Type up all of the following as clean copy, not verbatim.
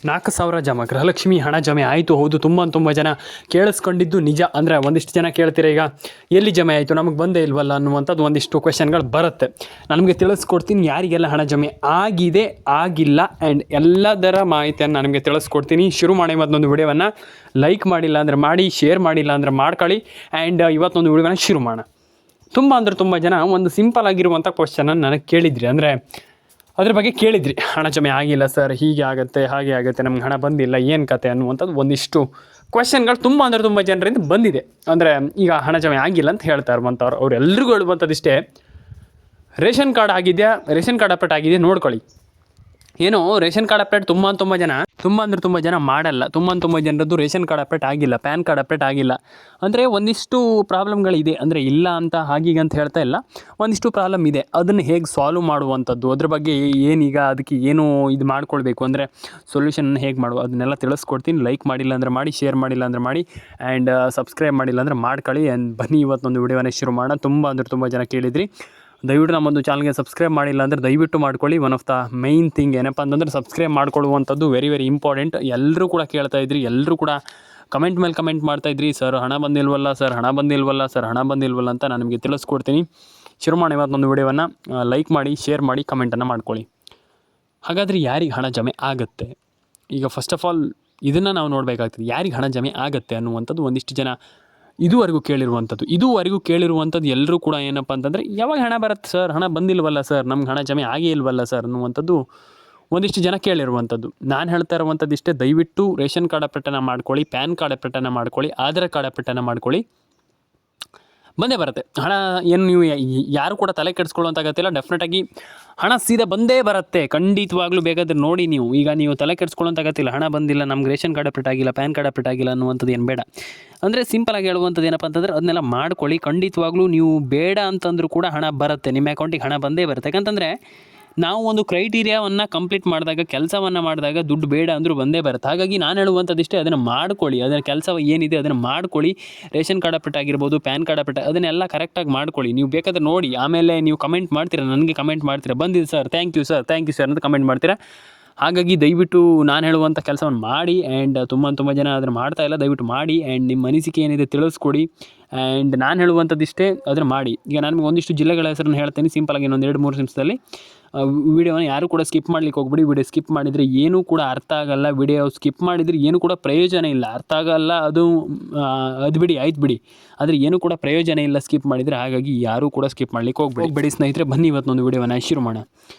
4,000 ಜಮಾ ಗೃಹಲಕ್ಷ್ಮಿ ಹಣ ಜಮೆ ಆಯಿತು. ಹೌದು, ತುಂಬ ಜನ ಕೇಳಿಸ್ಕೊಂಡಿದ್ದು ನಿಜ. ಅಂದರೆ ಒಂದಿಷ್ಟು ಜನ ಕೇಳ್ತೀರ, ಈಗ ಎಲ್ಲಿ ಜಮೆ ಆಯಿತು ನಮಗೆ ಬಂದೇ ಇಲ್ವಲ್ಲ ಅನ್ನುವಂಥದ್ದು ಒಂದಿಷ್ಟು ಕ್ವೆಶನ್ಗಳು ಬರುತ್ತೆ. ನನಗೆ ತಿಳಿಸ್ಕೊಡ್ತೀನಿ ಯಾರಿಗೆಲ್ಲ ಹಣ ಜಮೆ ಆಗಿದೆ, ಆಗಿಲ್ಲ, ಆ್ಯಂಡ್ ಎಲ್ಲದರ ಮಾಹಿತಿಯನ್ನು ನನಗೆ ತಿಳಿಸ್ಕೊಡ್ತೀನಿ. ಶುರು ಮಾಡಿ ಇವತ್ತೊಂದು ವಿಡಿಯೋವನ್ನು ಲೈಕ್ ಮಾಡಿಲ್ಲ ಅಂದರೆ ಮಾಡಿ, ಶೇರ್ ಮಾಡಿಲ್ಲ ಅಂದರೆ ಮಾಡ್ಕೊಳ್ಳಿ. ಆ್ಯಂಡ್ ಇವತ್ತೊಂದು ವಿಡಿಯೋವನ್ನು ಶುರು ಮಾಡೋಣ. ತುಂಬ ಜನ ಒಂದು ಸಿಂಪಲ್ ಆಗಿರುವಂಥ ಕ್ವೆಶನನ್ನು ನನಗೆ ಕೇಳಿದ್ರಿ, ಅಂದರೆ ಅದ್ರ ಬಗ್ಗೆ ಕೇಳಿದ್ರಿ. ಹಣ ಜಮೆ ಆಗಿಲ್ಲ ಸರ್, ಹೀಗೆ ಆಗುತ್ತೆ, ಹಾಗೆ ಆಗುತ್ತೆ, ನಮ್ಗೆ ಹಣ ಬಂದಿಲ್ಲ, ಏನು ಕತೆ ಅನ್ನುವಂಥದ್ದು ಒಂದಿಷ್ಟು ಕ್ವೆಶನ್ಗಳು ತುಂಬ ಜನರಿಂದ ಬಂದಿದೆ. ಅಂದರೆ ಈಗ ಹಣ ಜಮೆ ಆಗಿಲ್ಲ ಅಂತ ಹೇಳ್ತಾ ಇರುವಂಥವ್ರು ಅವರೆಲ್ಲರಿಗೂ ಹೇಳುವಂಥದ್ದಿಷ್ಟೇ, ರೇಷನ್ ಕಾರ್ಡ್ ಆಗಿದೆಯಾ, ರೇಷನ್ ಕಾರ್ಡ್ ಅಪ್ಡೇಟ್ ಆಗಿದೆಯಾ ನೋಡ್ಕೊಳ್ಳಿ. ಏನೋ ರೇಷನ್ ಕಾರ್ಡ್ ಅಪ್ಡೇಟ್ ತುಂಬ ಜನ ಮಾಡಲ್ಲ. ತುಂಬ ಜನರದ್ದು ರೇಷನ್ ಕಾರ್ಡ್ ಅಪ್ಡೇಟ್ ಆಗಿಲ್ಲ, ಪ್ಯಾನ್ ಕಾರ್ಡ್ ಅಪ್ಡೇಟ್ ಆಗಿಲ್ಲ. ಅಂದರೆ ಒಂದಿಷ್ಟು ಪ್ರಾಬ್ಲಮ್ಗಳಿದೆ. ಅಂದರೆ ಇಲ್ಲ ಅಂತ ಹಾಗೀಗ ಅಂತ ಹೇಳ್ತಾ ಇಲ್ಲ, ಒಂದಿಷ್ಟು ಪ್ರಾಬ್ಲಮ್ ಇದೆ. ಅದನ್ನು ಹೇಗೆ ಸಾಲ್ವ್ ಮಾಡುವಂಥದ್ದು, ಅದ್ರ ಬಗ್ಗೆ ಏನೀಗ ಅದಕ್ಕೆ ಏನು ಇದು ಮಾಡ್ಕೊಳ್ಬೇಕು, ಅಂದರೆ ಸೊಲ್ಯೂಷನ್ ಹೇಗೆ ಮಾಡುವ ಅದನ್ನೆಲ್ಲ ತಿಳಿಸ್ಕೊಡ್ತೀನಿ. ಲೈಕ್ ಮಾಡಿಲ್ಲ ಅಂದರೆ ಮಾಡಿ, ಶೇರ್ ಮಾಡಿಲ್ಲ ಅಂದರೆ ಮಾಡಿ, ಆ್ಯಂಡ್ ಸಬ್ಸ್ಕ್ರೈಬ್ ಮಾಡಿಲ್ಲ ಅಂದರೆ ಮಾಡ್ಕೊಳ್ಳಿ. ಆ್ಯಂಡ್ ಬನ್ನಿ ಇವತ್ತೊಂದು ವಿಡಿಯೋನೇ ಶುರು ಮಾಡೋಣ. ತುಂಬ ಜನ ಕೇಳಿದ್ರಿ, ದಯವಿಟ್ಟು ನಮ್ಮೊಂದು ಚಾನಲ್ಗೆ ಸಬ್ಸ್ಕ್ರೈಬ್ ಮಾಡಿಲ್ಲ ಅಂದರೆ ದಯವಿಟ್ಟು ಮಾಡ್ಕೊಳ್ಳಿ. One of the main thing ಏನಪ್ಪ ಅಂತಂದರೆ ಸಬ್ಸ್ಕ್ರೈಬ್ ಮಾಡ್ಕೊಳ್ಳುವಂಥದ್ದು ವೆರಿ ಇಂಪಾರ್ಟೆಂಟ್. ಎಲ್ಲರೂ ಕೂಡ ಕೇಳ್ತಾ ಇದ್ರಿ, ಎಲ್ಲರೂ ಕೂಡ ಕಮೆಂಟ್ ಮೇಲೆ ಕಮೆಂಟ್ ಮಾಡ್ತಾಯಿದ್ರಿ, ಸರ್ ಹಣ ಬಂದಿಲ್ವಲ್ಲ ಅಂತ. ನಾನು ನಿಮಗೆ ತಿಳಿಸ್ಕೊಡ್ತೀನಿ. ಶುರು ಮಾಡಿ ಇವತ್ತೊಂದು ವಿಡಿಯೋವನ್ನು ಲೈಕ್ ಮಾಡಿ, ಶೇರ್ ಮಾಡಿ, ಕಮೆಂಟನ್ನು ಮಾಡ್ಕೊಳ್ಳಿ. ಹಾಗಾದರೆ ಯಾರಿಗೆ ಹಣ ಜಮೆ ಆಗುತ್ತೆ? ಈಗ ಫಸ್ಟ್ ಆಫ್ ಆಲ್ ಇದನ್ನು ನಾವು ನೋಡಬೇಕಾಗ್ತದೆ, ಯಾರಿಗೆ ಹಣ ಜಮೆ ಆಗುತ್ತೆ ಅನ್ನುವಂಥದ್ದು ಒಂದಿಷ್ಟು ಜನ ಇದುವರೆಗೂ ಕೇಳಿರುವಂಥದ್ದು ಎಲ್ಲರೂ ಕೂಡ ಏನಪ್ಪ ಅಂತಂದರೆ, ಯಾವಾಗ ಹಣ ಬರುತ್ತೆ ಸರ್, ಹಣ ಬಂದಿಲ್ವಲ್ಲ ಸರ್, ನಮ್ಗೆ ಹಣ ಜಮೆ ಆಗೇ ಇಲ್ವಲ್ಲ ಸರ್ ಅನ್ನುವಂಥದ್ದು ಒಂದಿಷ್ಟು ಜನ ಕೇಳಿರುವಂಥದ್ದು. ನಾನು ಹೇಳ್ತಾ ಇರುವಂಥದ್ದು ಇಷ್ಟೇ, ದಯವಿಟ್ಟು ರೇಷನ್ ಕಾರ್ಡ್ ಅಪ್ಡೇಟನ್ನು ಮಾಡ್ಕೊಳ್ಳಿ, ಪ್ಯಾನ್ ಕಾರ್ಡ್ ಅಪ್ಡೇಟನ್ನು ಮಾಡ್ಕೊಳ್ಳಿ, ಆಧಾರ್ ಕಾರ್ಡ್ ಅಪ್ಡೇಟನ್ನು ಮಾಡ್ಕೊಳ್ಳಿ, ಬಂದೇ ಬರುತ್ತೆ ಹಣ. ಏನು ನೀವು ಯಾರು ಕೂಡ ತಲೆ ಕೆಡಿಸ್ಕೊಳ್ಳೋಂತಾಗತ್ತಿಲ್ಲ, ಡೆಫಿನೆಟಾಗಿ ಹಣ ಸೀದಾ ಬಂದೇ ಬರುತ್ತೆ. ಖಂಡಿತವಾಗ್ಲೂ ಬೇಕಾದರೆ ನೋಡಿ ನೀವು ತಲೆ ಕೆಡಿಸ್ಕೊಳ್ಳೋಂತಾಗತ್ತಿಲ್ಲ, ಹಣ ಬಂದಿಲ್ಲ, ನಮ್ಗೆ ರೇಷನ್ ಕಾರ್ಡ್ ಅಪ್ಡೇಟ್ ಆಗಿಲ್ಲ, ಪ್ಯಾನ್ ಕಾರ್ಡ್ ಅಪ್ಡೇಟ್ ಆಗಿಲ್ಲ ಅನ್ನುವಂಥದ್ದು ಏನು ಬೇಡ. ಅಂದರೆ ಸಿಂಪಲಾಗಿ ಹೇಳುವಂಥದ್ದು ಏನಪ್ಪ ಅಂತಂದರೆ ಅದನ್ನೆಲ್ಲ ಮಾಡ್ಕೊಳ್ಳಿ. ಖಂಡಿತವಾಗ್ಲೂ ನೀವು ಬೇಡ ಅಂತಂದರೂ ಕೂಡ ಹಣ ಬರುತ್ತೆ, ನಿಮ್ಮ ಅಕೌಂಟಿಗೆ ಹಣ ಬಂದೇ ಬರುತ್ತೆ. ಯಾಕಂತಂದರೆ ನಾವು ಒಂದು ಕ್ರೈಟೀರಿಯಾವನ್ನು ಕಂಪ್ಲೀಟ್ ಮಾಡಿದಾಗ, ಕೆಲಸವನ್ನು ಮಾಡಿದಾಗ ದುಡ್ಡು ಬೇಡ ಅಂದರೂ ಬಂದೇ ಬರುತ್ತೆ. ಹಾಗಾಗಿ ನಾನು ಹೇಳುವಂಥದ್ದಿಷ್ಟೇ, ಅದನ್ನು ಮಾಡ್ಕೊಳ್ಳಿ. ಅದರ ಕೆಲಸ ಏನಿದೆ ಅದನ್ನು ಮಾಡ್ಕೊಳ್ಳಿ. ರೇಷನ್ ಕಾರ್ಡ್ ಅಪ್ಡೇಟ್ ಆಗಿರ್ಬೋದು, ಪ್ಯಾನ್ ಕಾರ್ಡ್ ಅಪ್ಡೇಟ್, ಅದನ್ನೆಲ್ಲ ಕರೆಕ್ಟಾಗಿ ಮಾಡ್ಕೊಳ್ಳಿ. ನೀವು ಬೇಕಾದರೆ ನೋಡಿ, ಆಮೇಲೆ ನೀವು ಕಮೆಂಟ್ ಮಾಡ್ತೀರಾ, ನನಗೆ ಕಮೆಂಟ್ ಮಾಡ್ತೀರಾ, ಬಂದಿದೆ ಸರ್, ಥ್ಯಾಂಕ್ ಯು ಸರ್ ಅಂತ ಕಮೆಂಟ್ ಮಾಡ್ತೀರಾ. ಹಾಗಾಗಿ ದಯವಿಟ್ಟು ನಾನು ಹೇಳುವಂಥ ಕೆಲಸವನ್ನು ಮಾಡಿ. ಆ್ಯಂಡ್ ತುಂಬ ಜನ ಅದನ್ನು ಮಾಡ್ತಾಯಿಲ್ಲ, ದಯವಿಟ್ಟು ಮಾಡಿ. ಆ್ಯಂಡ್ ನಿಮ್ಮ ಅನಿಸಿಕೆ ಏನಿದೆ ತಿಳಿಸ್ಕೊಡಿ. ಆ್ಯಂಡ್ ನಾನು ಹೇಳುವಂಥದ್ದಿಷ್ಟೇ, ಅದನ್ನು ಮಾಡಿ. ಈಗ ನಾನು ಒಂದಿಷ್ಟು ಜಿಲ್ಲೆಗಳ ಹೆಸರನ್ನು ಹೇಳ್ತೀನಿ ಸಿಂಪಲಾಗಿ, ಇನ್ನೊಂದು 2-3 ನಿಮಿಷದಲ್ಲಿ. ವಿಡಿಯೋನ ಯಾರು ಕೂಡ ಸ್ಕಿಪ್ ಮಾಡಲಿಕ್ಕೆ ಹೋಗ್ಬಿಡಿ. ವಿಡಿಯೋ ಸ್ಕಿಪ್ ಮಾಡಿದರೆ ಏನೂ ಕೂಡ ಅರ್ಥ ಆಗಲ್ಲ. ವಿಡಿಯೋ ಸ್ಕಿಪ್ ಮಾಡಿದರೆ ಏನೂ ಕೂಡ ಪ್ರಯೋಜನ ಇಲ್ಲ, ಅರ್ಥ ಆಗಲ್ಲ. ಅದು ಆಯ್ತು ಬಿಡಿ, ಆದರೆ ಏನೂ ಕೂಡ ಪ್ರಯೋಜನ ಇಲ್ಲ ಸ್ಕಿಪ್ ಮಾಡಿದರೆ. ಹಾಗಾಗಿ ಯಾರೂ ಕೂಡ ಸ್ಕಿಪ್ ಮಾಡಲಿಕ್ಕೆ ಹೋಗ್ಬೇಡಿ ಸ್ನೇಹಿತರೆ. ಬನ್ನಿ ಇವತ್ತೊಂದು ವಿಡಿಯೋನ ಶುರು ಮಾಡೋಣ.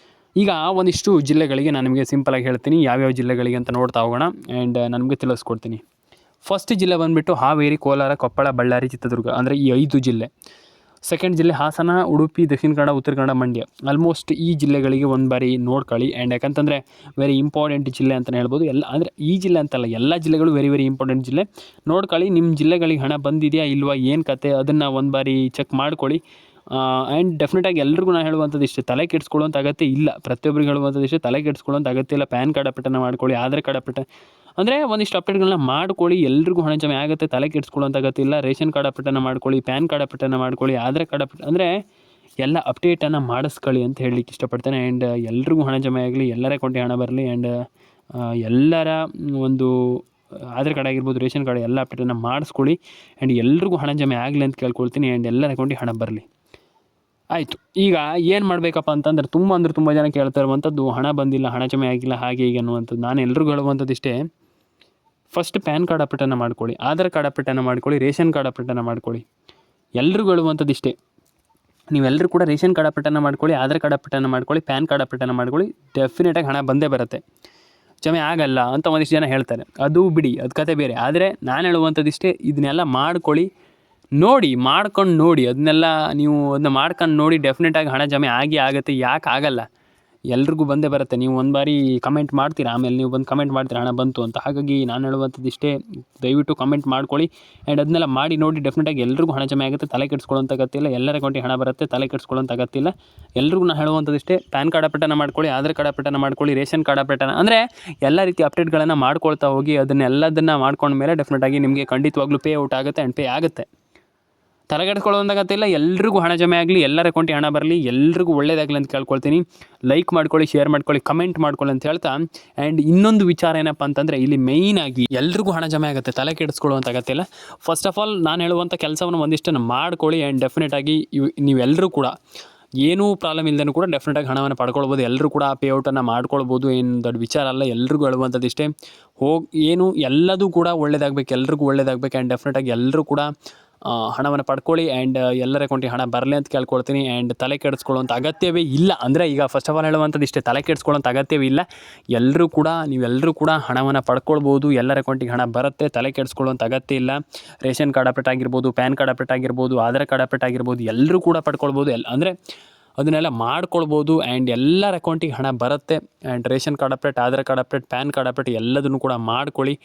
ಈಗ ಒಂದಿಷ್ಟು ಜಿಲ್ಲೆಗಳಿಗೆ ನಾನು ನಿಮಗೆ ಸಿಂಪಲಾಗಿ ಹೇಳ್ತೀನಿ, ಯಾವ್ಯಾವ ಜಿಲ್ಲೆಗಳಿಗೆ ಅಂತ ನೋಡ್ತಾ ಹೋಗೋಣ. ಆ್ಯಂಡ್ ನಾನು ನಿಮಗೆ ತಿಳಿಸ್ಕೊಡ್ತೀನಿ. ಫಸ್ಟ್ ಜಿಲ್ಲೆ ಬಂದುಬಿಟ್ಟು ಹಾವೇರಿ, ಕೋಲಾರ, ಕೊಪ್ಪಳ, ಬಳ್ಳಾರಿ, ಚಿತ್ರದುರ್ಗ, ಅಂದರೆ ಈ 5 ಜಿಲ್ಲೆ. ಸೆಕೆಂಡ್ ಜಿಲ್ಲೆ ಹಾಸನ, ಉಡುಪಿ, ದಕ್ಷಿಣ ಕನ್ನಡ, ಉತ್ತರ ಕನ್ನಡ, ಮಂಡ್ಯ. ಆಲ್ಮೋಸ್ಟ್ ಈ ಜಿಲ್ಲೆಗಳಿಗೆ ಒಂದು ಬಾರಿ ನೋಡ್ಕೊಳ್ಳಿ. ಆ್ಯಂಡ್ ಯಾಕಂತಂದರೆ ವೆರಿ ಇಂಪಾರ್ಟೆಂಟ್ ಜಿಲ್ಲೆ ಅಂತಲೇ ಹೇಳ್ಬೋದು. ಅಂದರೆ ಈ ಜಿಲ್ಲೆ ಅಂತಲ್ಲ, ಎಲ್ಲ ಜಿಲ್ಲೆಗಳು ವೆರಿ ಇಂಪಾರ್ಟೆಂಟ್ ಜಿಲ್ಲೆ. ನೋಡ್ಕೊಳ್ಳಿ, ನಿಮ್ಮ ಜಿಲ್ಲೆಗಳಿಗೆ ಹಣ ಬಂದಿದೆಯಾ ಇಲ್ವಾ, ಏನು ಕತೆ, ಅದನ್ನು ಒಂದು ಬಾರಿ ಚೆಕ್ ಮಾಡ್ಕೊಳ್ಳಿ. ಆ್ಯಂಡ್ ಡೆಫಿನೆಟಾಗಿ ಎಲ್ರಿಗೂ ನಾನು ಹೇಳುವಂಥದ್ದು ಇಷ್ಟೇ, ತಲೆ ಕೆಡಿಸ್ಕೊಳ್ಳೋಂಥ ಅಗತ್ಯ ಇಲ್ಲ. ಪ್ರತಿಯೊಬ್ಬರಿಗೆ ಹೇಳುವಂಥದ್ದು ಇಷ್ಟೇ, ತಲೆ ಕೆಡಿಸ್ಕೊಳ್ಳೋಂಥ ಅಗತ್ಯ ಇಲ್ಲ. ಪ್ಯಾನ್ ಕಾರ್ಡ್ ಅಪ್ಡೇಟನ್ನು ಮಾಡ್ಕೊಳ್ಳಿ, ಆಧಾರ್ ಕಾರ್ಡ್ ಅಪ್ಡೇಟ್, ಅಂದರೆ ಒಂದಿಷ್ಟು ಅಪ್ಡೇಟ್ಗಳನ್ನ ಮಾಡ್ಕೊಳ್ಳಿ. ಎಲ್ರಿಗೂ ಹಣ ಜಮೆ ಆಗುತ್ತೆ, ತಲೆ ಕೆಡಿಸ್ಕೊಳ್ಳೋಂಥ ಅಗತ್ಯ ಇಲ್ಲ. ರೇಷನ್ ಕಾರ್ಡ್ ಅಪ್ಡೇಟನ್ನು ಮಾಡ್ಕೊಳ್ಳಿ, ಪ್ಯಾನ್ ಕಾರ್ಡ್ ಅಪ್ಡೇಟನ್ನು ಮಾಡ್ಕೊಳ್ಳಿ, ಆಧಾರ್ ಕಾರ್ಡ್ ಅಪ್ಡೇಟ್, ಅಂದರೆ ಎಲ್ಲ ಅಪ್ಡೇಟನ್ನು ಮಾಡಿಸ್ಕೊಳ್ಳಿ ಅಂತ ಹೇಳಲಿಕ್ಕೆ ಇಷ್ಟಪಡ್ತೇನೆ. ಆ್ಯಂಡ್ ಎಲ್ರಿಗೂ ಹಣ ಜಮೆ ಆಗಲಿ, ಎಲ್ಲರ ಅಕೌಂಟಿಗೆ ಹಣ ಬರಲಿ. ಆ್ಯಂಡ್ ಎಲ್ಲರ ಒಂದು ಆಧಾರ್ ಕಾರ್ಡ್ ಆಗಿರ್ಬೋದು, ರೇಷನ್ ಕಾರ್ಡ್ ಎಲ್ಲ ಅಪ್ಡೇಟನ್ನು ಮಾಡಿಸ್ಕೊಳ್ಳಿ. ಆ್ಯಂಡ್ ಎಲ್ರಿಗೂ ಹಣ ಜಮೆ ಆಗಲಿ ಅಂತ ಕೇಳ್ಕೊಳ್ತೀನಿ. ಆ್ಯಂಡ್ ಎಲ್ಲರ ಅಕೌಂಟಿಗೆ ಹಣ ಬರಲಿ. ಆಯಿತು, ಈಗ ಏನು ಮಾಡಬೇಕಪ್ಪ ಅಂತಂದರೆ ತುಂಬ ಜನ ಕೇಳ್ತಾ ಇರುವಂಥದ್ದು, ಹಣ ಬಂದಿಲ್ಲ, ಹಣ ಜಮೆ ಆಗಿಲ್ಲ, ಹಾಗೆ ಹೀಗೆ ಅನ್ನುವಂಥದ್ದು. ನಾನು ಎಲ್ರಿಗೂ ಹೇಳುವಂಥದ್ದು ಇಷ್ಟೇ, ಫಸ್ಟ್ ಪ್ಯಾನ್ ಕಾರ್ಡ್ ಅಪ್ಡೇಟನ್ನು ಮಾಡ್ಕೊಳ್ಳಿ, ಆಧಾರ್ ಕಾರ್ಡ್ ಅಪ್ಡೇಟನ್ನು ಮಾಡ್ಕೊಳ್ಳಿ, ರೇಷನ್ ಕಾರ್ಡ್ ಅಪ್ಡೇಟನ್ನು ಮಾಡ್ಕೊಳ್ಳಿ. ಎಲ್ರಿಗೂ ಹೇಳುವಂಥದ್ದು ಇಷ್ಟೇ, ನೀವೆಲ್ಲರೂ ಕೂಡ ರೇಷನ್ ಕಾರ್ಡ್ ಅಪ್ಡೇಟನ್ನು ಮಾಡ್ಕೊಳ್ಳಿ, ಆಧಾರ್ ಕಾರ್ಡ್ ಅಪ್ಡೇಟನ್ನು ಮಾಡ್ಕೊಳ್ಳಿ, ಪ್ಯಾನ್ ಕಾರ್ಡ್ ಅಪ್ಡೇಟನ್ನು ಮಾಡ್ಕೊಳ್ಳಿ. ಡೆಫಿನೆಟಾಗಿ ಹಣ ಬಂದೇ ಬರುತ್ತೆ. ಜಮೆ ಆಗಲ್ಲ ಅಂತ ಒಂದಿಷ್ಟು ಜನ ಹೇಳ್ತಾರೆ, ಅದು ಬಿಡಿ, ಅದು ಕತೆ ಬೇರೆ. ಆದರೆ ನಾನು ಹೇಳುವಂಥದ್ದು ಇಷ್ಟೇ, ಇದನ್ನೆಲ್ಲ ಮಾಡ್ಕೊಳ್ಳಿ, ಮಾಡ್ಕೊಂಡು ನೋಡಿ, ಅದನ್ನೆಲ್ಲ ನೀವು ಅದನ್ನ ಮಾಡ್ಕೊಂಡು ನೋಡಿ. ಡೆಫಿನೆಟಾಗಿ ಹಣ ಜಮೆ ಆಗುತ್ತೆ. ಯಾಕೆ ಆಗಲ್ಲ, ಎಲ್ರಿಗೂ ಬಂದೇ ಬರುತ್ತೆ. ನೀವು ಒಂದು ಬಾರಿ ಕಮೆಂಟ್ ಮಾಡ್ತೀರಾ, ಆಮೇಲೆ ನೀವು ಬಂದು ಕಮೆಂಟ್ ಮಾಡ್ತೀರಾ ಹಣ ಬಂತು ಅಂತ. ಹಾಗಾಗಿ ನಾನು ಹೇಳುವಂಥದ್ದು ಇಷ್ಟೇ, ದಯವಿಟ್ಟು ಕಮೆಂಟ್ ಮಾಡ್ಕೊಳ್ಳಿ. ಆ್ಯಂಡ್ ಅದನ್ನೆಲ್ಲ ಮಾಡಿ ನೋಡಿ. ಡೆಫಿನೆಟಾಗಿ ಎಲ್ರಿಗೂ ಹಣ ಜಮೆ ಆಗುತ್ತೆ, ತಲೆ ಕೆಡಿಸ್ಕೊಳ್ಳೋಂಥ ಅಗತ್ಯ, ಎಲ್ಲರ ಅಕೌಂಟಿಗೆ ಹಣ ಬರುತ್ತೆ, ತಲೆ ಕೆಡಿಸ್ಕೊಳ್ಳೋಂಥ ಅಗತ್ಯ. ಎಲ್ರಿಗೂ ನಾನು ಹೇಳುವಂಥದ್ದು ಇಷ್ಟೇ, ಪ್ಯಾನ್ ಕಾರ್ಡ್ ಅಪ್ಡೇಟನ್ನು ಮಾಡ್ಕೊಳ್ಳಿ, ಆಧಾರ್ ಕಾರ್ಡ್ ಅಪ್ಡೇಟನ್ನು ಮಾಡ್ಕೊಳ್ಳಿ, ರೇಷನ್ ಕಾರ್ಡ್ ಅಪ್ಡೇಟನ್ನು, ಅಂದರೆ ಎಲ್ಲ ರೀತಿ ಅಪ್ಡೇಟ್ಗಳನ್ನು ಮಾಡ್ಕೊಳ್ತಾ ಹೋಗಿ. ಅದನ್ನೆಲ್ಲದನ್ನು ಮಾಡ್ಕೊಂಡ್ಮೇಲೆ ಡೆಫಿನೆಟಾಗಿ ನಿಮಗೆ ಖಂಡಿತವಾಗ್ಲೂ ಪೇ ಔಟ್ ಆಗುತ್ತೆ, ಆ್ಯಂಡ್ ಪೇ ಆಗುತ್ತೆ. ತಲೆಗೆಡ್ಸ್ಕೊಳ್ಳೋಂದಾಗತ್ತೆ ಇಲ್ಲ. ಎಲ್ರಿಗೂ ಹಣ ಜಮೆ ಆಗಲಿ, ಎಲ್ಲರ ಅಕೌಂಟಿಗೆ ಹಣ ಬರಲಿ, ಎಲ್ರಿಗೂ ಒಳ್ಳೇದಾಗಲಿ ಅಂತ ಕೇಳ್ಕೊಳ್ತೀನಿ. ಲೈಕ್ ಮಾಡ್ಕೊಳ್ಳಿ, ಶೇರ್ ಮಾಡ್ಕೊಳ್ಳಿ, ಕಮೆಂಟ್ ಮಾಡ್ಕೊಳ್ಳಿ ಅಂತ ಹೇಳ್ತಾ, ಆ್ಯಂಡ್ ಇನ್ನೊಂದು ವಿಚಾರ ಏನಪ್ಪ ಅಂತಂದರೆ, ಇಲ್ಲಿ ಮೇಯ್ನಾಗಿ ಎಲ್ರಿಗೂ ಹಣ ಜಮೆ ಆಗುತ್ತೆ, ತಲೆ ಕೆಡಿಸ್ಕೊಳ್ಳುವಂತ ಅಗತ್ಯ ಇಲ್ಲ. ಫಸ್ಟ್ ಆಫ್ ಆಲ್ ನಾನು ಹೇಳುವಂಥ ಕೆಲಸವನ್ನು ಒಂದಿಷ್ಟನ್ನು ಮಾಡ್ಕೊಳ್ಳಿ. ಆ್ಯಂಡ್ ಡೆಫಿನೆಟಾಗಿ ನೀವೆಲ್ಲರೂ ಕೂಡ ಏನೂ ಪ್ರಾಬ್ಲಮ್ ಇಲ್ಲದೇ ಕೂಡ ಡೆಫಿನೆಟಾಗಿ ಹಣವನ್ನು ಪಡ್ಕೊಳ್ಬೋದು. ಎಲ್ಲರೂ ಕೂಡ ಪೇಔಟನ್ನು ಮಾಡ್ಕೊಳ್ಬೋದು. ಏನು ದೊಡ್ಡ ವಿಚಾರ ಅಲ್ಲ. ಎಲ್ರಿಗೂ ಹೇಳುವಂಥದ್ದು ಇಷ್ಟೇ, ಎಲ್ಲದೂ ಕೂಡ ಒಳ್ಳೇದಾಗಬೇಕು, ಎಲ್ರಿಗೂ ಒಳ್ಳೇದಾಗಬೇಕು. ಆ್ಯಂಡ್ ಡೆಫಿನೆಟಾಗಿ ಎಲ್ಲರೂ ಕೂಡ ಹಣವನ್ನು ಪಡ್ಕೊಳ್ಳಿ. ಆ್ಯಂಡ್ ಎಲ್ಲರ ಅಕೌಂಟಿಗೆ ಹಣ ಬರಲಿ ಅಂತ ಕೇಳ್ಕೊಳ್ತೀನಿ. ಆ್ಯಂಡ್ ತಲೆ ಕೆಡಿಸ್ಕೊಳ್ಳೋಂಥ ಅಗತ್ಯವೇ ಇಲ್ಲ. ಅಂದರೆ ಈಗ ಫಸ್ಟ್ ಆಫ್ ಆಲ್ ಹೇಳುವಂಥದ್ದು ಇಷ್ಟೇ, ತಲೆ ಕೆಡಿಸ್ಕೊಳ್ಳೋಂಥ ಅಗತ್ಯವೇ ಇಲ್ಲ. ನೀವೆಲ್ಲರೂ ಕೂಡ ಹಣವನ್ನು ಪಡ್ಕೊಳ್ಬೋದು. ಎಲ್ಲರ ಅಕೌಂಟಿಗೆ ಹಣ ಬರುತ್ತೆ, ತಲೆ ಕೆಡಿಸ್ಕೊಳ್ಳೋಂಥ ಅಗತ್ಯ ಇಲ್ಲ. ರೇಷನ್ ಕಾರ್ಡ್ ಅಪ್ಡೇಟ್ ಆಗಿರ್ಬೋದು, ಪ್ಯಾನ್ ಕಾರ್ಡ್ ಅಪ್ಡೇಟ್ ಆಗಿರ್ಬೋದು, ಆಧಾರ್ ಕಾರ್ಡ್ ಅಪ್ಡೇಟ್ ಆಗಿರ್ಬೋದು, ಎಲ್ಲರೂ ಕೂಡ ಪಡ್ಕೊಳ್ಬೋದು. ಅಂದರೆ ಅದನ್ನೆಲ್ಲ ಮಾಡ್ಕೊಳ್ಬೋದು. ಆ್ಯಂಡ್ ಎಲ್ಲರ ಅಕೌಂಟಿಗೆ ಹಣ ಬರುತ್ತೆ. And ration card update, Aadhaar card update, PAN card update ಎಲ್ಲದನ್ನು ಕೂಡ ಮಾಡ್ಕೊಳ್ಳಿ.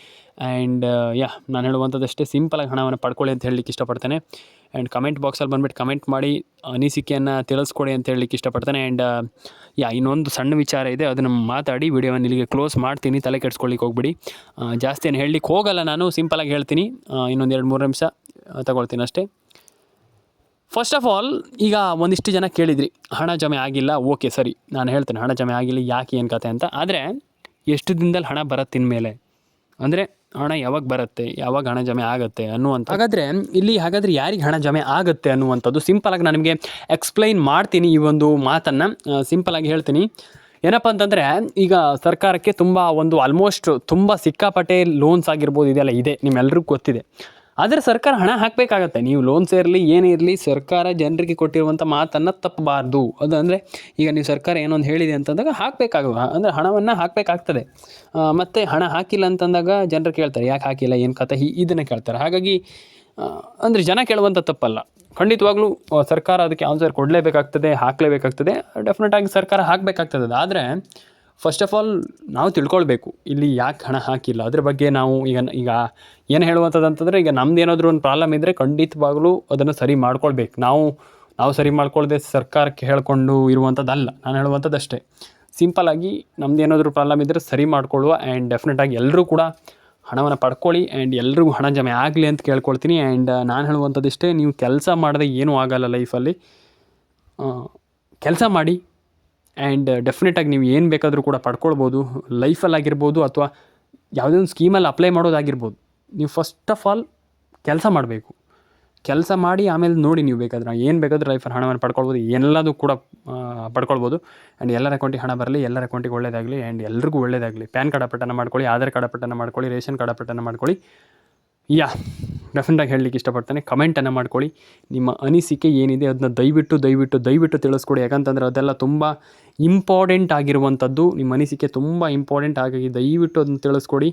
ಆ್ಯಂಡ್ ನಾನು ಹೇಳುವಂಥದ್ದಷ್ಟೇ, ಸಿಂಪಲಾಗಿ ಹಣವನ್ನು ಪಡ್ಕೊಳ್ಳಿ ಅಂತ ಹೇಳಲಿಕ್ಕೆ ಇಷ್ಟಪಡ್ತೇನೆ. ಆ್ಯಂಡ್ ಕಮೆಂಟ್ ಬಾಕ್ಸಲ್ಲಿ ಬಂದುಬಿಟ್ಟು ಕಮೆಂಟ್ ಮಾಡಿ ಅನಿಸಿಕೆಯನ್ನು ತಿಳಿಸ್ಕೊಡಿ ಅಂತ ಹೇಳಲಿಕ್ಕೆ ಇಷ್ಟಪಡ್ತೇನೆ. ಆ್ಯಂಡ್ ಇನ್ನೊಂದು ಸಣ್ಣ ವಿಚಾರ ಇದೆ, ಅದನ್ನು ಮಾತಾಡಿ ವಿಡಿಯೋವನ್ನು ಇಲ್ಲಿಗೆ ಕ್ಲೋಸ್ ಮಾಡ್ತೀನಿ. ತಲೆ ಕೆಡಿಸ್ಕೊಳ್ಳಿಕ್ಕೆ ಹೋಗ್ಬಿಡಿ. ಜಾಸ್ತಿ ಏನು ಹೇಳಲಿಕ್ಕೆ ಹೋಗಲ್ಲ, ನಾನು ಸಿಂಪಲಾಗಿ ಹೇಳ್ತೀನಿ. ಇನ್ನೊಂದು 2-3 ನಿಮಿಷ ತಗೊಳ್ತೀನಿ ಅಷ್ಟೇ. ಫಸ್ಟ್ ಆಫ್ ಆಲ್, ಈಗ ಒಂದಿಷ್ಟು ಜನ ಕೇಳಿದ್ರಿ ಹಣ ಜಮೆ ಆಗಿಲ್ಲ. ಓಕೆ, ಸರಿ, ನಾನು ಹೇಳ್ತೇನೆ ಹಣ ಜಮೆ ಆಗಿಲ್ಲ, ಯಾಕೆ, ಏನು ಕತೆ ಅಂತ. ಆದರೆ ಎಷ್ಟು ದಿನದಲ್ಲಿ ಹಣ ಬರುತ್ತೆ ಇನ್ಮೇಲೆ, ಅಂದರೆ ಹಣ ಯಾವಾಗ ಬರುತ್ತೆ, ಯಾವಾಗ ಹಣ ಜಮೆ ಆಗುತ್ತೆ ಅನ್ನುವಂಥ. ಹಾಗಾದರೆ ಯಾರಿಗೆ ಹಣ ಜಮೆ ಆಗುತ್ತೆ ಅನ್ನುವಂಥದ್ದು ಸಿಂಪಲಾಗಿ ನಾನು ನಿಮಗೆ ಎಕ್ಸ್ಪ್ಲೈನ್ ಮಾಡ್ತೀನಿ. ಈ ಒಂದು ಮಾತನ್ನು ಸಿಂಪಲಾಗಿ ಹೇಳ್ತೀನಿ. ಏನಪ್ಪ ಅಂತಂದರೆ, ಈಗ ಸರ್ಕಾರಕ್ಕೆ ಆಲ್ಮೋಸ್ಟ್ ತುಂಬ ಸಿಕ್ಕಾಪಟ್ಟೆ ಲೋನ್ಸ್ ಆಗಿರ್ಬೋದು, ಇದೆಲ್ಲ ಇದೆ, ನಿಮ್ಮೆಲ್ಲರಿಗೂ ಗೊತ್ತಿದೆ. ಆದರೆ ಸರ್ಕಾರ ಹಣ ಹಾಕಬೇಕಾಗತ್ತೆ. ನೀವು ಲೋನ್ಸ್ ಇರಲಿ, ಏನೇ ಇರಲಿ, ಸರ್ಕಾರ ಜನರಿಗೆ ಕೊಟ್ಟಿರುವಂಥ ಮಾತನ್ನು ತಪ್ಪಬಾರ್ದು. ಅದು ಅಂದರೆ ಈಗ ನೀವು ಸರ್ಕಾರ ಏನೊಂದು ಹೇಳಿದೆ ಅಂತಂದಾಗ ಅಂದರೆ ಹಣವನ್ನು ಹಾಕಬೇಕಾಗ್ತದೆ. ಮತ್ತು ಹಣ ಹಾಕಿಲ್ಲ ಅಂತಂದಾಗ ಜನರು ಕೇಳ್ತಾರೆ, ಯಾಕೆ ಹಾಕಿಲ್ಲ, ಏನು ಕತೆ, ಇದನ್ನು ಕೇಳ್ತಾರೆ. ಹಾಗಾಗಿ ಅಂದರೆ ಜನ ಕೇಳುವಂಥ ತಪ್ಪಲ್ಲ. ಖಂಡಿತವಾಗ್ಲೂ ಸರ್ಕಾರ ಅದಕ್ಕೆ ಆನ್ಸರ್ ಕೊಡಲೇಬೇಕಾಗ್ತದೆ, ಹಾಕಲೇಬೇಕಾಗ್ತದೆ. ಡೆಫಿನೆಟಾಗಿ ಸರ್ಕಾರ ಹಾಕಬೇಕಾಗ್ತದೆ. ಆದರೆ ಫಸ್ಟ್ ಆಫ್ ಆಲ್ ನಾವು ತಿಳ್ಕೊಳ್ಬೇಕು, ಇಲ್ಲಿ ಯಾಕೆ ಹಣ ಹಾಕಿಲ್ಲ ಅದ್ರ ಬಗ್ಗೆ. ನಾವು ಈಗ ಏನು ಹೇಳುವಂಥದ್ದು ಅಂತಂದರೆ, ಈಗ ನಮ್ದು ಏನಾದರೂ ಒಂದು ಪ್ರಾಬ್ಲಮ್ ಇದ್ದರೆ ಖಂಡಿತವಾಗ್ಲೂ ಅದನ್ನು ಸರಿ ಮಾಡ್ಕೊಳ್ಬೇಕು. ನಾವು ಸರಿ ಮಾಡ್ಕೊಳ್ದೆ ಸರ್ಕಾರಕ್ಕೆ ಹೇಳ್ಕೊಂಡು ಇರುವಂಥದ್ದಲ್ಲ. ನಾನು ಹೇಳುವಂಥದ್ದು ಅಷ್ಟೇ, ಸಿಂಪಲಾಗಿ ನಮ್ದು ಏನಾದರೂ ಪ್ರಾಬ್ಲಮ್ ಇದ್ದರೆ ಸರಿ ಮಾಡ್ಕೊಳ್ಳುವ. ಆ್ಯಂಡ್ ಡೆಫಿನೆಟಾಗಿ ಎಲ್ಲರೂ ಕೂಡ ಹಣವನ್ನು ಪಡ್ಕೊಳ್ಳಿ. ಆ್ಯಂಡ್ ಎಲ್ರಿಗೂ ಹಣ ಜಮೆ ಆಗಲಿ ಅಂತ ಕೇಳ್ಕೊಳ್ತೀನಿ. ಆ್ಯಂಡ್ ನಾನು ಹೇಳುವಂಥದ್ದು ಇಷ್ಟೇ, ನೀವು ಕೆಲಸ ಮಾಡಿದೆ ಏನೂ ಆಗೋಲ್ಲ ಲೈಫಲ್ಲಿ. ಕೆಲಸ ಮಾಡಿ. ಆ್ಯಂಡ್ ಡೆಫಿನೆಟಾಗಿ ನೀವು ಏನು ಬೇಕಾದರೂ ಕೂಡ ಪಡ್ಕೊಳ್ಬೋದು. ಲೈಫಲ್ಲಾಗಿರ್ಬೋದು, ಅಥವಾ ಯಾವುದೇ ಒಂದು ಸ್ಕೀಮಲ್ಲಿ ಅಪ್ಲೈ ಮಾಡೋದಾಗಿರ್ಬೋದು. ನೀವು ಫಸ್ಟ್ ಆಫ್ ಆಲ್ ಕೆಲಸ ಮಾಡಬೇಕು. ಕೆಲಸ ಮಾಡಿ ಆಮೇಲೆ ನೋಡಿ, ನೀವು ಏನು ಬೇಕಾದರೂ ಲೈಫಲ್ಲಿ ಹಣವನ್ನು ಪಡ್ಕೊಳ್ಬೋದು. ಎಲ್ಲದೂ ಕೂಡ ಪಡ್ಕೊಳ್ಬೋದು. ಆ್ಯಂಡ್ ಎಲ್ಲರ ಅಕೌಂಟಿಗೆ ಹಣ ಬರಲಿ, ಎಲ್ಲರ ಅಕೌಂಟಿಗೆ ಒಳ್ಳೇದಾಗಲಿ. ಆ್ಯಂಡ್ ಎಲ್ರಿಗೂ ಒಳ್ಳೇದಾಗಲಿ. ಪ್ಯಾನ್ ಕಾರ್ಡ್ ಅಪ್ಡೇಟನ್ನು ಮಾಡ್ಕೊಳ್ಳಿ, ಆಧಾರ್ ಕಾರ್ಡ್ ಅಪ್ಡೇಟನ್ನು ಮಾಡ್ಕೊಳ್ಳಿ, ರೇಷನ್ ಕಾರ್ಡ್ ಅಪ್ಡೇಟನ್ನು ಮಾಡ್ಕೊಳ್ಳಿ. ಡೆಫಿನೆಟಾಗಿ ಹೇಳಲಿಕ್ಕೆ ಇಷ್ಟಪಡ್ತೇನೆ. ಕಮೆಂಟನ್ನು ಮಾಡ್ಕೊಳ್ಳಿ. ನಿಮ್ಮ ಅನಿಸಿಕೆ ಏನಿದೆ ಅದನ್ನ ದಯವಿಟ್ಟು ತಿಳಿಸ್ಕೊಡಿ. ಯಾಕಂತಂದರೆ ಅದೆಲ್ಲ ತುಂಬ ಇಂಪಾರ್ಟೆಂಟ್ ಆಗಿರುವಂಥದ್ದು. ನಿಮ್ಮ ಅನಿಸಿಕೆ ತುಂಬ ಇಂಪಾರ್ಟೆಂಟ್. ಹಾಗಾಗಿ ದಯವಿಟ್ಟು ಅದನ್ನು ತಿಳಿಸ್ಕೊಡಿ.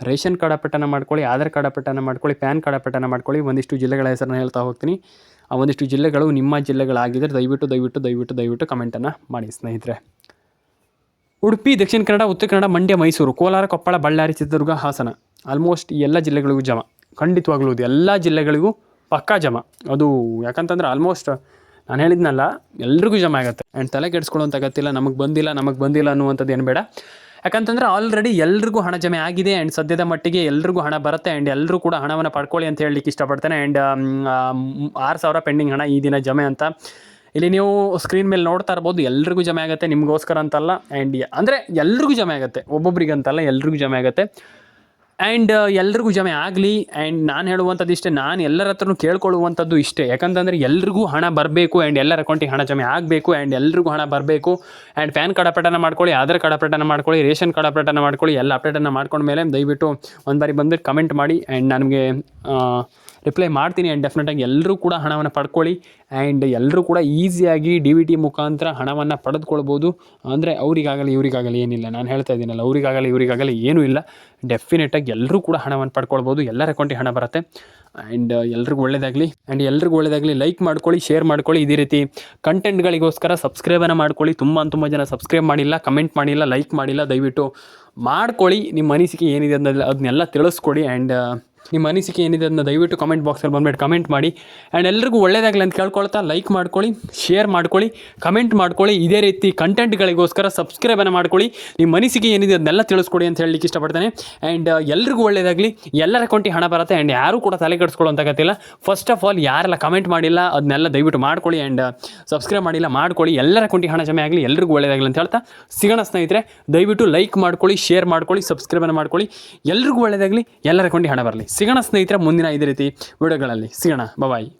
ರೇಷನ್ ಕಾರ್ಡ್ ಅಪ್ಡೇಟನ್ನು ಮಾಡ್ಕೊಳ್ಳಿ, ಆಧಾರ್ ಕಾರ್ಡ್ ಅಪ್ಡೇಟನ್ನು ಮಾಡ್ಕೊಳ್ಳಿ, ಪ್ಯಾನ್ ಕಾರ್ಡ್ ಅಪ್ಡೇಟನ್ನು ಮಾಡ್ಕೊಳ್ಳಿ. ಒಂದಿಷ್ಟು ಜಿಲ್ಲೆಗಳ ಹೆಸರನ್ನು ಹೇಳ್ತಾ ಹೋಗ್ತೀನಿ. ಆ ಒಂದಿಷ್ಟು ಜಿಲ್ಲೆಗಳು ನಿಮ್ಮ ಜಿಲ್ಲೆಗಳಾಗಿದ್ದರೆ ದಯವಿಟ್ಟು ಕಮೆಂಟನ್ನು ಮಾಡಿ ಸ್ನೇಹಿತರೆ. ಉಡುಪಿ, ದಕ್ಷಿಣ ಕನ್ನಡ, ಉತ್ತರ ಕನ್ನಡ, ಮಂಡ್ಯ, ಮೈಸೂರು, ಕೋಲಾರ, ಕೊಪ್ಪಳ, ಬಳ್ಳಾರಿ, ಚಿತ್ರದುರ್ಗ, ಹಾಸನ, ಆಲ್ಮೋಸ್ಟ್ ಈ ಎಲ್ಲ ಜಿಲ್ಲೆಗಳಿಗೂ ಜಮ. ಖಂಡಿತವಾಗ್ಲೂ ಎಲ್ಲ ಜಿಲ್ಲೆಗಳಿಗೂ ಪಕ್ಕಾ ಜಮ. ಅದು ಯಾಕಂತಂದ್ರೆ ಆಲ್ಮೋಸ್ಟ್ ನಾನು ಹೇಳಿದ್ನಲ್ಲ, ಎಲ್ರಿಗೂ ಜಮ ಆಗುತ್ತೆ. ಆ್ಯಂಡ್ ತಲೆ ಕೆಡಿಸ್ಕೊಳ್ಳೋಂಥ ಅಗತ್ಯ ನಮಗೆ ಬಂದಿಲ್ಲ ಅನ್ನುವಂಥದ್ದು ಏನು ಬೇಡ. ಯಾಕಂತಂದರೆ ಆಲ್ರೆಡಿ ಎಲ್ರಿಗೂ ಹಣ ಜಮೆ ಆಗಿದೆ. ಆ್ಯಂಡ್ ಸದ್ಯದ ಮಟ್ಟಿಗೆ ಎಲ್ರಿಗೂ ಹಣ ಬರುತ್ತೆ. ಆ್ಯಂಡ್ ಎಲ್ಲರೂ ಕೂಡ ಹಣವನ್ನು ಪಡ್ಕೊಳ್ಳಿ ಅಂತ ಹೇಳಲಿಕ್ಕೆ ಇಷ್ಟಪಡ್ತೇನೆ. ಆ್ಯಂಡ್ 6,000 ಪೆಂಡಿಂಗ್ ಹಣ ಈ ದಿನ ಜಮೆ ಅಂತ ಇಲ್ಲಿ ನೀವು ಸ್ಕ್ರೀನ್ ಮೇಲೆ ನೋಡ್ತಾ ಇರ್ಬೋದು. ಎಲ್ರಿಗೂ ಜಮೆ ಆಗುತ್ತೆ, ನಿಮಗೋಸ್ಕರ ಅಂತಲ್ಲ. ಆ್ಯಂಡ್ ಅಂದರೆ ಎಲ್ರಿಗೂ ಜಮೆ ಆಗುತ್ತೆ, ಒಬ್ಬೊಬ್ರಿಗಂತಲ್ಲ, ಎಲ್ರಿಗೂ ಜಮೆ ಆಗುತ್ತೆ. ಆ್ಯಂಡ್ ಎಲ್ರಿಗೂ ಜಮೆ ಆಗಲಿ. ಆ್ಯಂಡ್ ನಾನು ಹೇಳುವಂಥದ್ದು ಇಷ್ಟೇ, ನಾನು ಎಲ್ಲರ ಹತ್ರನೂ ಕೇಳ್ಕೊಳ್ಳುವಂಥದ್ದು ಇಷ್ಟೇ. ಯಾಕಂತಂದರೆ ಎಲ್ರಿಗೂ ಹಣ ಬರಬೇಕು. ಆ್ಯಂಡ್ ಎಲ್ಲರ ಅಕೌಂಟಿಗೆ ಹಣ ಜಮೆ ಆಗಬೇಕು. ಆ್ಯಂಡ್ ಎಲ್ರಿಗೂ ಹಣ ಬರಬೇಕು. ಆ್ಯಂಡ್ ಪ್ಯಾನ್ ಕಾರ್ಡ್ ಅಪ್ಡೇಟನ್ನು ಮಾಡ್ಕೊಳ್ಳಿ, ಆಧಾರ್ ಕಾರ್ಡ್ ಅಪ್ಡೇಟನ್ನು ಮಾಡ್ಕೊಳ್ಳಿ, ರೇಷನ್ ಕಾರ್ಡ್ ಅಪ್ಡೇಟನ್ನು ಮಾಡ್ಕೊಳ್ಳಿ. ಎಲ್ಲ ಅಪ್ಡೇಟನ್ನು ಮಾಡ್ಕೊಂಡ್ಮೇಲೆ ದಯವಿಟ್ಟು ಒಂದು ಬಾರಿ ಬಂದುಬಿಟ್ಟು ಕಮೆಂಟ್ ಮಾಡಿ. ಆ್ಯಂಡ್ ನನಗೆ ರಿಪ್ಲೈ ಮಾಡ್ತೀನಿ. ಆ್ಯಂಡ್ ಡೆಫಿನೆಟಾಗಿ ಎಲ್ಲರೂ ಕೂಡ ಹಣವನ್ನು ಪಡ್ಕೊಳ್ಳಿ. ಆ್ಯಂಡ್ ಎಲ್ಲರೂ ಕೂಡ ಈಸಿಯಾಗಿ DBT ಮುಖಾಂತರ ಹಣವನ್ನು ಪಡೆದುಕೊಳ್ಬೋದು. ಅಂದರೆ ಇವರಿಗಾಗಲಿ ಏನಿಲ್ಲ, ನಾನು ಹೇಳ್ತಾ ಇದ್ದೀನಲ್ಲ, ಇವರಿಗಾಗಲಿ ಏನೂ ಇಲ್ಲ. ಡೆಫಿನೆಟಾಗಿ ಎಲ್ಲರೂ ಕೂಡ ಹಣವನ್ನು ಪಡ್ಕೊಳ್ಬೋದು. ಎಲ್ಲರ ಅಕೌಂಟಿಗೆ ಹಣ ಬರುತ್ತೆ. ಆ್ಯಂಡ್ ಎಲ್ರಿಗೂ ಒಳ್ಳೆಯದಾಗಲಿ. ಲೈಕ್ ಮಾಡ್ಕೊಳ್ಳಿ, ಶೇರ್ ಮಾಡ್ಕೊಳ್ಳಿ. ಇದೇ ರೀತಿ ಕಂಟೆಂಟ್ಗಳಿಗೋಸ್ಕರ ಸಬ್ಸ್ಕ್ರೈಬನ್ನು ಮಾಡ್ಕೊಳ್ಳಿ. ತುಂಬ ಜನ ಸಬ್ಸ್ಕ್ರೈಬ್ ಮಾಡಿಲ್ಲ, ಕಮೆಂಟ್ ಮಾಡಿಲ್ಲ, ಲೈಕ್ ಮಾಡಿಲ್ಲ. ದಯವಿಟ್ಟು ಮಾಡ್ಕೊಳ್ಳಿ. ನಿಮ್ಮ ಅನಿಸಿಕೆ ಏನಿದೆ ಅದನ್ನೆಲ್ಲ ತಿಳಿಸ್ಕೊಡಿ. ಆ್ಯಂಡ್ ನಿಮ್ಮ ಅನಿಸಿಕೆ ಏನಿದೆ ಅದನ್ನ ದಯವಿಟ್ಟು ಕಮೆಂಟ್ ಬಾಕ್ಸಲ್ಲಿ ಬಂದ್ಬಿಟ್ಟು ಕಮೆಂಟ್ ಮಾಡಿ. ಆ್ಯಂಡ್ ಎಲ್ರಿಗೂ ಒಳ್ಳೆಯದಾಗಲಿ ಅಂತ ಕೇಳ್ಕೊಳ್ತಾ ಲೈಕ್ ಮಾಡ್ಕೊಳ್ಳಿ, ಶೇರ್ ಮಾಡ್ಕೊಳ್ಳಿ, ಕಮೆಂಟ್ ಮಾಡ್ಕೊಳ್ಳಿ. ಇದೇ ರೀತಿ ಕಂಟೆಂಟ್ಗಳಿಗೋಸ್ಕರ ಸಬ್ಸ್ಕ್ರೈಬನ್ನು ಮಾಡ್ಕೊಳ್ಳಿ. ನಿಮ್ಮ ಅನಿಸಿಕೆ ಏನಿದೆ ಅದನ್ನೆಲ್ಲ ತಿಳಿಸ್ಕೊಡಿ ಅಂತ ಹೇಳಲಿಕ್ಕೆ ಇಷ್ಟಪಡ್ತೇನೆ. ಆ್ಯಂಡ್ ಎಲ್ರಿಗೂ ಒಳ್ಳೆಯದಾಗಲಿ. ಎಲ್ಲರ ಅಕೌಂಟಿಗೆ ಹಣ ಬರುತ್ತೆ. ಆ್ಯಂಡ್ ಯಾರೂ ಕೂಡ ತಲೆ ಕೆಡಿಸ್ಕೊಳ್ಳೋಂಥ ಗತಿಲ್ಲ. ಫಸ್ಟ್ ಆಫ್ ಆಲ್ ಯಾರೆಲ್ಲ ಕಮೆಂಟ್ ಮಾಡಿಲ್ಲ ಅದನ್ನೆಲ್ಲ ದಯವಿಟ್ಟು ಮಾಡ್ಕೊಳ್ಳಿ. ಆ್ಯಂಡ್ ಸಬ್ಸ್ಕ್ರೈಬ್ ಮಾಡಿಲ್ಲ ಮಾಡ್ಕೊಳ್ಳಿ. ಎಲ್ಲರ ಅಕೌಂಟಿಗೆ ಹಣ ಜಮೆ ಆಗಲಿ. ಎಲ್ರಿಗೂ ಒಳ್ಳೆಯದಾಗಲಿ ಅಂತ ಹೇಳ್ತಾ ಸಿಗೋಣ ಸ್ನೇಹಿತರೆ. ದಯವಿಟ್ಟು ಲೈಕ್ ಮಾಡ್ಕೊಳ್ಳಿ, ಶೇರ್ ಮಾಡ್ಕೊಳ್ಳಿ, ಸಬ್ಸ್ಕ್ರೈಬನ್ನು ಮಾಡ್ಕೊಳ್ಳಿ. ಎಲ್ರಿಗೂ ಒಳ್ಳೆಯದಾಗಲಿ. ಎಲ್ಲರ ಅಕೌಂಟಿಗೆ ಹಣ ಬರಲಿ. ಸಿಗೋಣ ಸ್ನೇಹಿತರೆ ಮುಂದಿನ ಇದೇ ರೀತಿ ವಿಡಿಯೋಗಳಲ್ಲಿ ಸಿಗೋಣ. ಬಾಯ್.